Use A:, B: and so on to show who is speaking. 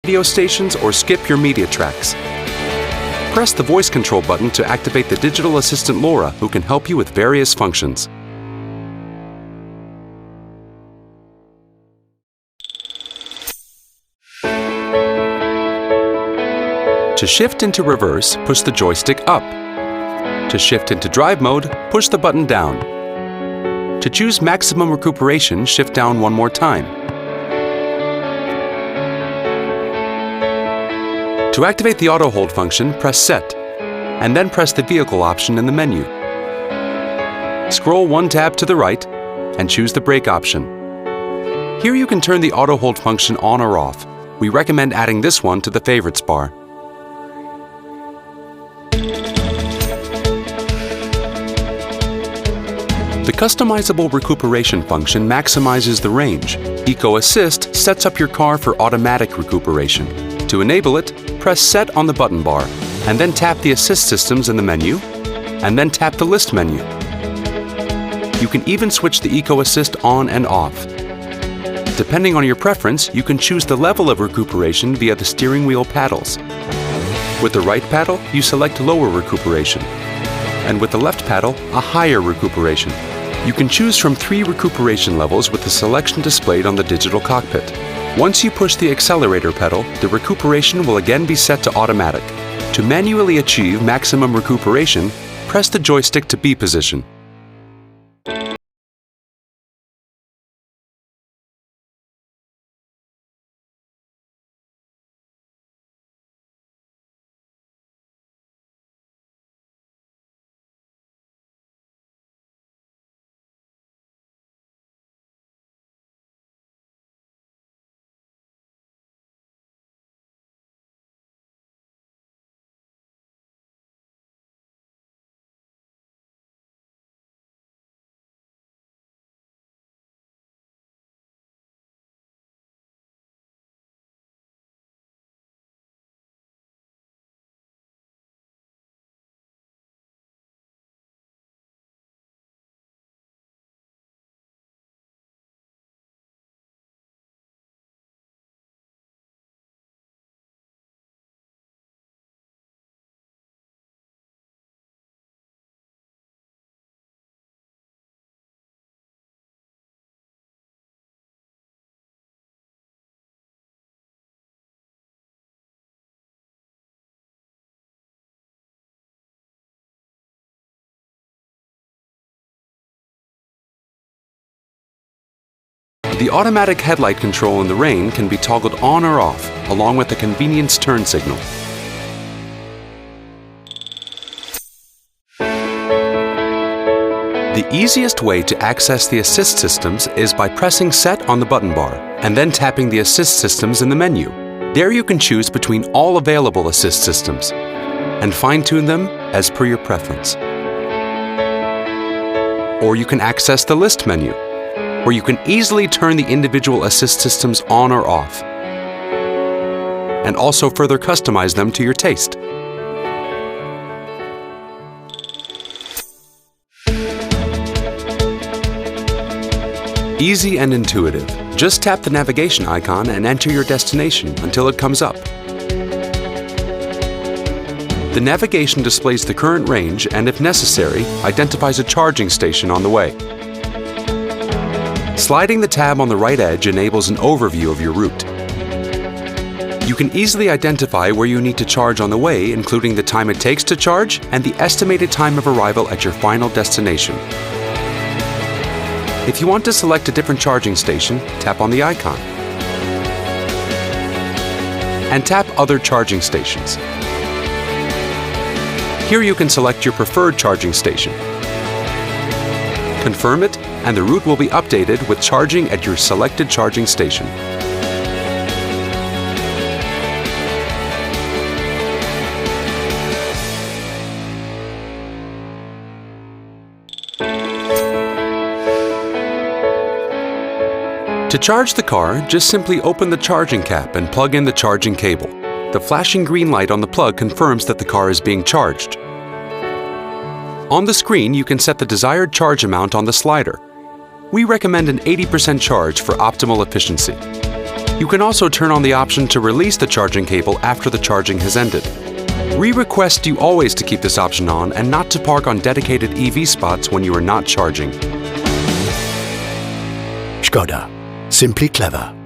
A: radio stations or skip your media tracks. Press the voice control button to activate the digital assistant Laura, who can help you with various functions. To shift into reverse, push the joystick up. To shift into drive mode, push the button down. To choose maximum recuperation, shift down one more time. To activate the auto hold function, press Set, and then press the vehicle option in the menu. Scroll one tab to the right and choose the brake option. Here you can turn the auto hold function on or off. We recommend adding this one to the favorites bar. The customizable recuperation function maximizes the range. Eco Assist sets up your car for automatic recuperation. To enable it, press Set on the button bar, and then tap the assist systems in the menu, and then tap the list menu. You can even switch the Eco Assist on and off. Depending on your preference, you can choose the level of recuperation via the steering wheel paddles. With the right paddle, you select lower recuperation, and with the left paddle, a higher recuperation. You can choose from 3 recuperation levels with the selection displayed on the digital cockpit. Once you push the accelerator pedal, the recuperation will again be set to automatic. To manually achieve maximum recuperation, press the joystick to B position. The automatic headlight control in the rain can be toggled on or off, along with the convenience turn signal. The easiest way to access the assist systems is by pressing Set on the button bar, and then tapping the assist systems in the menu. There you can choose between all available assist systems, and fine-tune them as per your preference. Or you can access the list menu, where you can easily turn the individual assist systems on or off, and also further customize them to your taste. Easy and intuitive. Just tap the navigation icon and enter your destination until it comes up. The navigation displays the current range and, if necessary, identifies a charging station on the way. Sliding the tab on the right edge enables an overview of your route. You can easily identify where you need to charge on the way, including the time it takes to charge and the estimated time of arrival at your final destination. If you want to select a different charging station, tap on the icon. And tap Other Charging Stations. Here you can select your preferred charging station. Confirm it, and the route will be updated with charging at your selected charging station. To charge the car, just simply open the charging cap and plug in the charging cable. The flashing green light on the plug confirms that the car is being charged. On the screen, you can set the desired charge amount on the slider. We recommend an 80% charge for optimal efficiency. You can also turn on the option to release the charging cable after the charging has ended. We request you always to keep this option on and not to park on dedicated EV spots when you are not charging.
B: ŠKODA. Simply clever.